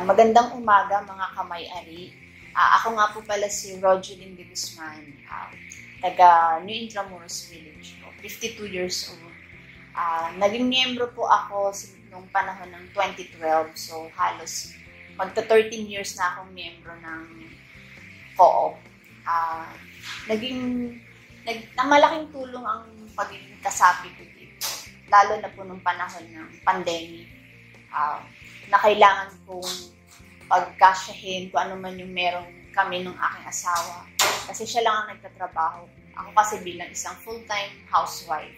Magandang umaga mga kamay-ari. Ako nga po pala si Rogeline de Guzman, taga New Intramuros Village, 52 years old. Naging miyembro po ako noong panahon ng 2012, so halos magta-13 years na akong miyembro ng co-op. Malaking tulong ang pagiging kasapi ko dito, lalo na po nung panahon ng pandemic, na kailangan kong pagkasyahin kung ano man yung meron kami ng aking asawa. Kasi siya lang ang nagtatrabaho. Ako kasi bilang isang full-time housewife.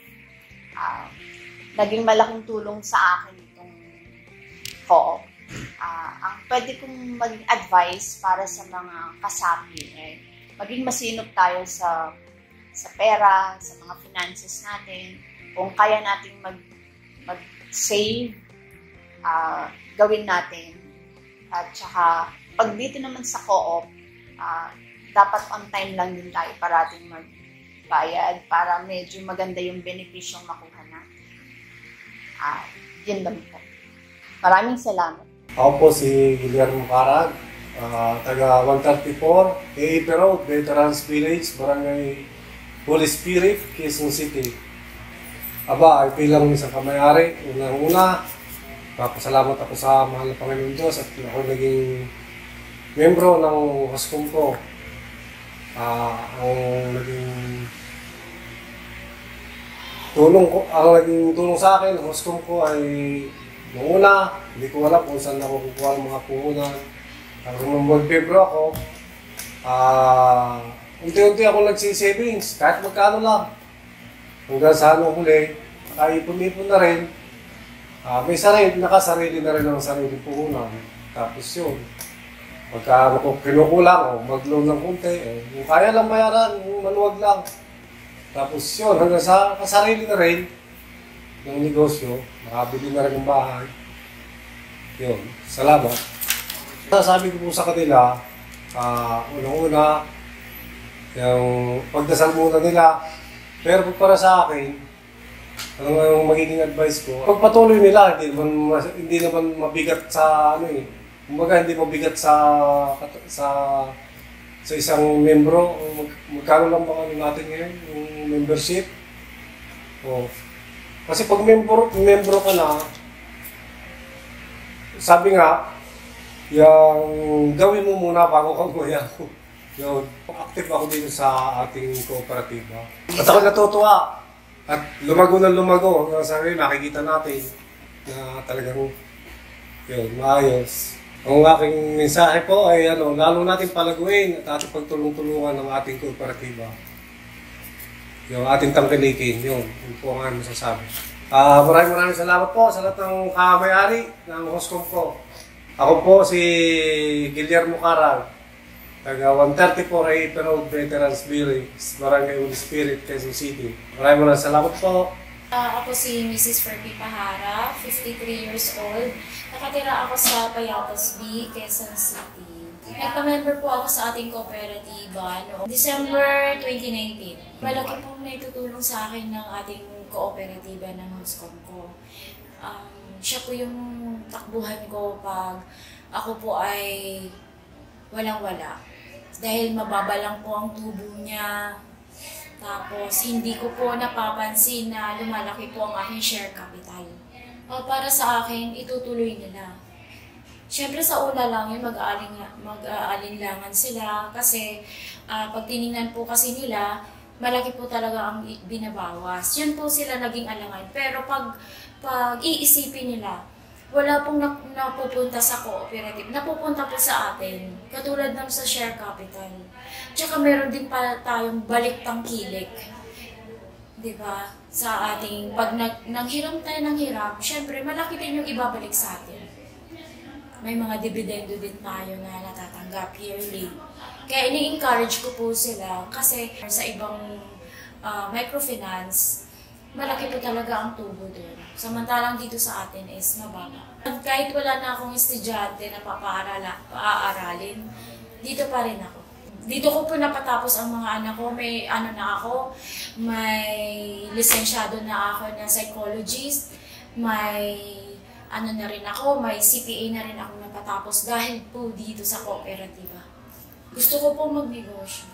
Naging malaking tulong sa akin itong co-op. Ang pwede kong maging advice para sa mga kasapi, maging masinop tayo sa pera, sa mga finances natin. Kung kaya nating mag-save, gawin natin. At saka, pag dito naman sa co-op, dapat on time lang din tayo parating magbayad para medyo maganda yung benepisyong makuha natin. Yun lang po. Maraming salamat. Ako po si Guillermo Carag, taga 134 AAP Road, Veterans Village, Barangay Holy Spirit, Quezon City. Ay bilang isang kamay-ari, unang-una, papasalamat ako sa mahal na Panginoon Diyos at ako naging membro ng HOSCOM ko. Ang naging tulong sa akin ng HOSCOM ko ay noong una, hindi ko alam kung saan ako kukuha ng mga puhunan. Nung mag-Febro ako, unti-unti ako nagsisavings, kahit magkano lang. Hanggang sa huli, ipon-ipon na rin. May nakasarili na rin ang sarili puhunan. Tapos yun, pagka kinukulang o mag-loan ng kunti, kung kaya lang bayaran, maluwag lang. Tapos yun, hanggang sa kasarili na rin ng negosyo, nakabili na rin ng bahay. Yun, salamat. Sabi ko po sa kanila, unang-una, yung pagdasal muna nila, pero para sa akin, ano yung magiging advice ko? Pagpatuloy nila, hindi naman mabigat sa kumbaga hindi mabigat sa isang membro. Magkano lang ba natin ngayon yung membership? Kasi pag membro ka na, sabi nga, yung gawin mo muna bago ka gumayaw. Yun, active ako dito sa ating kooperatiba. At ako natutuwa. At lumago na lumago. Sa ngayon, makikita natin na talagang yun, maayos. Ang aking mensahe po ay lalo natin palaguin at ating pagtulong-tulungan ng ating kooperatiba. Yung ating tangkilikin, yun po ang masasabi. Maraming salamat po sa lahat ng kamay-ari ng HOSCOM ko. Ako po si Guillermo Carag, taga 134 AAP Road, Veterans Village, Barangay Holy Spirit, Quezon City. Maraming salamat po. Ako si Mrs. Fergie Pahara, 53 years old. Nakatira ako sa Payatas B, Quezon City. Nagpa-member po ako sa ating kooperatiba noong December 2019. Malaki pong naitutulong sa akin ng ating kooperatiba ng HOSCOM ko. Siya po yung takbuhan ko pag ako po ay walang-wala. Dahil mababa lang po ang tubo niya. Tapos hindi ko po napapansin na lumalaki po ang aking share capital. Para sa akin, itutuloy nila. Siyempre sa una lang yun, mag-aalinlangan sila kasi pag tinignan po kasi nila, malaki po talaga ang binabawas. Yun po sila naging alangan. Pero pag iisipin nila, wala pong napupunta sa cooperative. Napupunta po sa atin, katulad ng sa share capital. Tsaka meron din pala tayong baliktang kilik. Diba? Sa ating, pag nanghiram tayo ng hiram, syempre malaki din yung ibabalik sa atin. May mga dividendo din tayo na natatanggap yearly. Kaya ini-encourage ko po sila kasi sa ibang microfinance, malaki po talaga ang tubo doon. Samantalang dito sa atin is mababa. Kahit wala na akong estudyante na paaaralin, dito pa rin ako. Dito ko po napatapos ang mga anak ko. May may lisensyado na ako na psychologist, may ano na rin ako, may CPA na rin ako napatapos dahil po dito sa kooperatiba. Gusto ko po magnegosyo.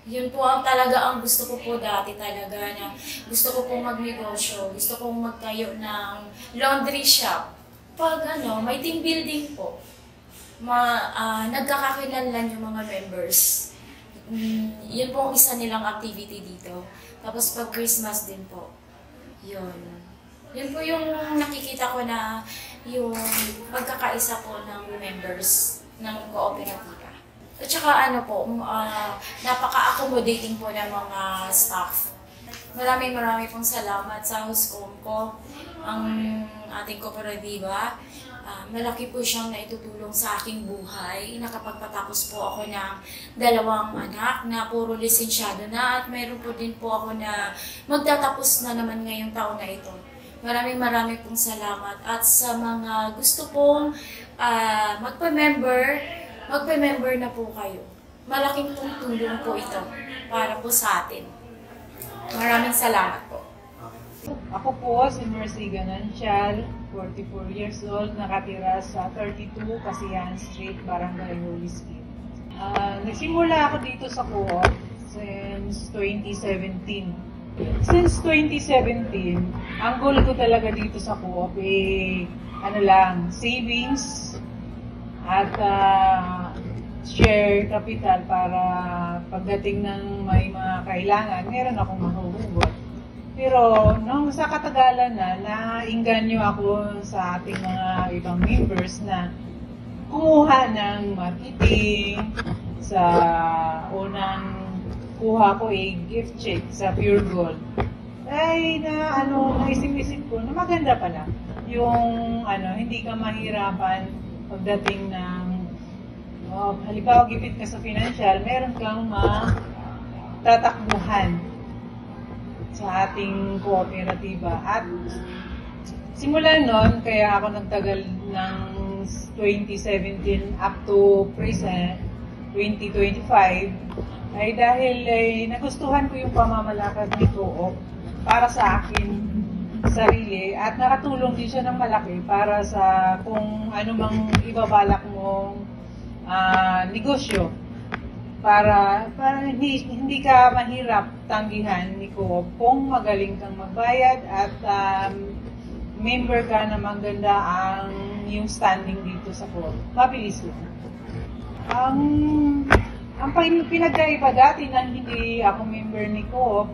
Yun po ang talaga ang gusto ko po dati talaga na gusto ko po magnegosyo. Gusto kong magtayo ng laundry shop. Pag may team building po, nagkakakilanlan yung mga members. Yun po ang isa nilang activity dito. Tapos pag Christmas din po, yun. Yun po yung nakikita ko na yung pagkakaisa po ng members ng kooperatiba. At saka napaka-accommodating po ng mga staff. Maraming pong salamat sa Huskom ko, ang ating kooperatiba. Malaki po siyang naitutulong sa aking buhay. Nakapagpatapos po ako ng 2 anak na puro lisensyado na at mayroon po din po ako na magtatapos na naman ngayong taon na ito. Maraming pong salamat at sa mga gusto pong magpa-member na po kayo. Malaking pong tulong po ito para po sa atin. Maraming salamat po. Ako po si Mercy Ganancial, 44 years old, nakatira sa 32 Kasiyahan Street, Barangay Holy Spirit. Nagsimula ako dito sa co-op since 2017. Since 2017, ang goal ko talaga dito sa co-op savings at share capital para pagdating ng may mga kailangan, meron akong mahuhugot. Pero nung sa katagalan nainganyo ako sa ating mga ibang members na kumuha ng marketing. Sa unang kuha ko gift check sa Pure Gold. Naisip-isip ko na maganda pala yung hindi ka mahirapan pagdating ng halimbawa gipit ka sa financial, meron kang tatakbuhan sa ating kooperatiba. At simula nun, kaya ako nagtagal ng 2017 up to present, 2025, ay dahil nagustuhan ko yung pamamalakad ng co-op para sa akin sarili at nakatulong din siya ng malaki para sa kung anumang ibabalak mong negosyo. Para hindi ka mahirap tanggihan ni co-op kung magaling kang magbayad at member ka na maganda ang yung standing dito sa co-op. Mabilis lang. Ang pinagkaiba dati na hindi ako member ni co-op,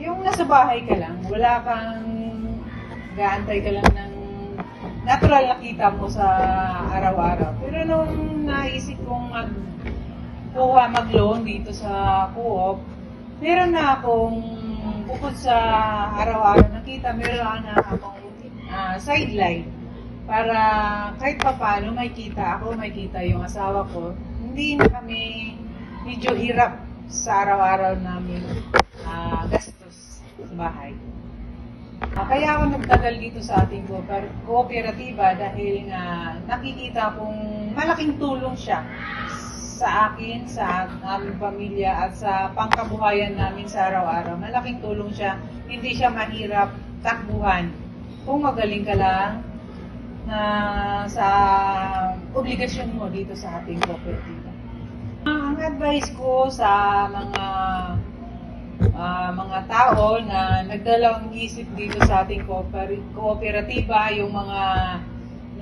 yung nasa bahay ka lang, wala kang gaantay ka lang ng natural na kita mo sa araw-araw. Pero nung naisip kong mag-loan dito sa co-op, meron na akong bukod sa araw-araw na kita, meron na akong sideline para kahit pa paano may kita ako, may kita yung asawa ko. Hindi na kami medyo hirap sa araw-araw namin gastos sa bahay. Kaya ako nagtagal dito sa ating kooperatiba dahil nga nakikita kong malaking tulong siya sa akin, sa aming pamilya at sa pangkabuhayan namin sa araw-araw. Malaking tulong siya, hindi siya mahirap takbuhan kung magaling ka lang na sa obligasyon mo dito sa ating kooperatiba. Ang advice ko sa mga tao na nagdalawang isip dito sa ating kooperatiba, yung mga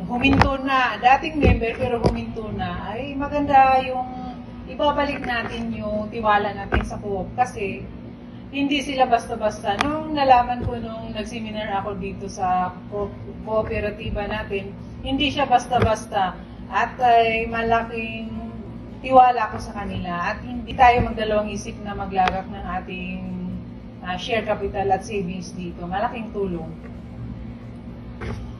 huminto na, dating member pero huminto na, ay maganda yung ibabalik natin yung tiwala natin sa co-op kasi hindi sila basta-basta. Nung nalaman ko nung nagseminar ako dito sa kooperatiba natin, hindi siya basta-basta at ay malaking tiwala ko sa kanila at hindi tayo magdalawang isip na maglagak ng ating share capital at savings dito. Malaking tulong.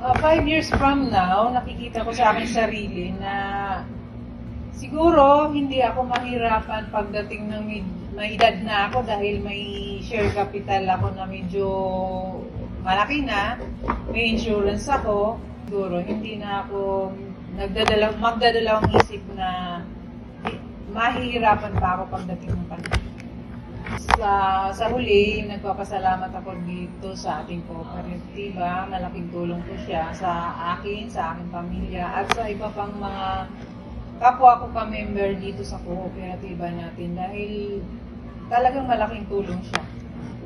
5 years from now, nakikita ko sa aking sarili na siguro hindi ako mahirapan pagdating ng may edad na ako dahil may share capital ako na medyo malaki na, may insurance ako. Siguro hindi na ako magdadalawang isip na mahihirapan pa ako pagdating ng panahon. Sa huli, nagpapasalamat ako dito sa ating kooperatiba. Malaking tulong po siya sa akin, sa aking pamilya, at sa iba pang mga kapwa ko ka-member dito sa kooperatiba natin dahil talagang malaking tulong siya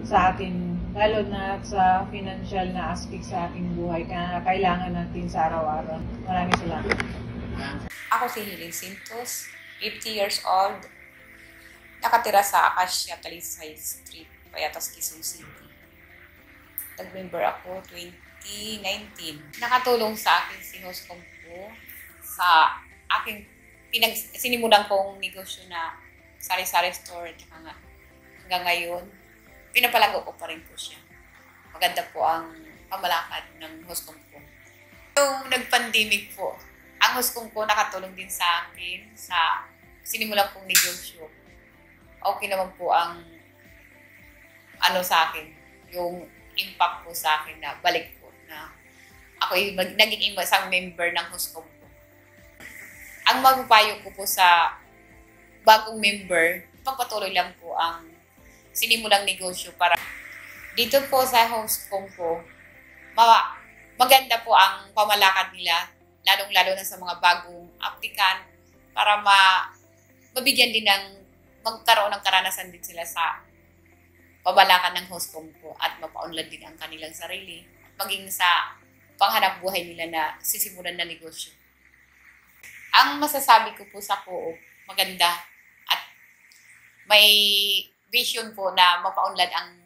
sa atin, lalo na sa financial na aspect sa ating buhay na kailangan natin sa araw-araw. Maraming salamat. Ako si Hilin Sintos, 50 years old. Nakatira sa Acacia, Talisay Street, Payatas, Quezon City. Nag-member ako 2019. Nakatulong sa akin si Host Compo sa aking sinimulan kong negosyo na sari-sari store. Hanggang ngayon, pinapalago ko pa rin po siya. Maganda po ang pamalakad ng Host Compo. Yung nag-pandemic po, ang Host Compo nakatulong din sa akin sa sinimulan kong negosyo. Okay naman po ang sa akin, yung impact po sa akin na balik po na ako naging isang member ng Host Compo. Ang mapapayo ko po sa bagong member, pagpatuloy lang po ang sinimulang negosyo para dito po sa Host Compo, maganda po ang pamalakad nila, lalong-lalo na sa mga bagong applicant para mabigyan din ng magkaroon ng karanasan din sila sa pabalakan ng Host Compo at mapaunlad din ang kanilang sarili at maging sa panghanap buhay nila na sisimulan na negosyo. Ang masasabi ko po sa co-op, maganda at may vision po na mapaunlad ang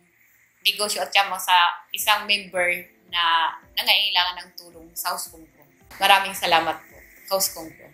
negosyo at siyama sa isang member na nangailangan ng tulong sa Host Compo. Maraming salamat po, Host Compo.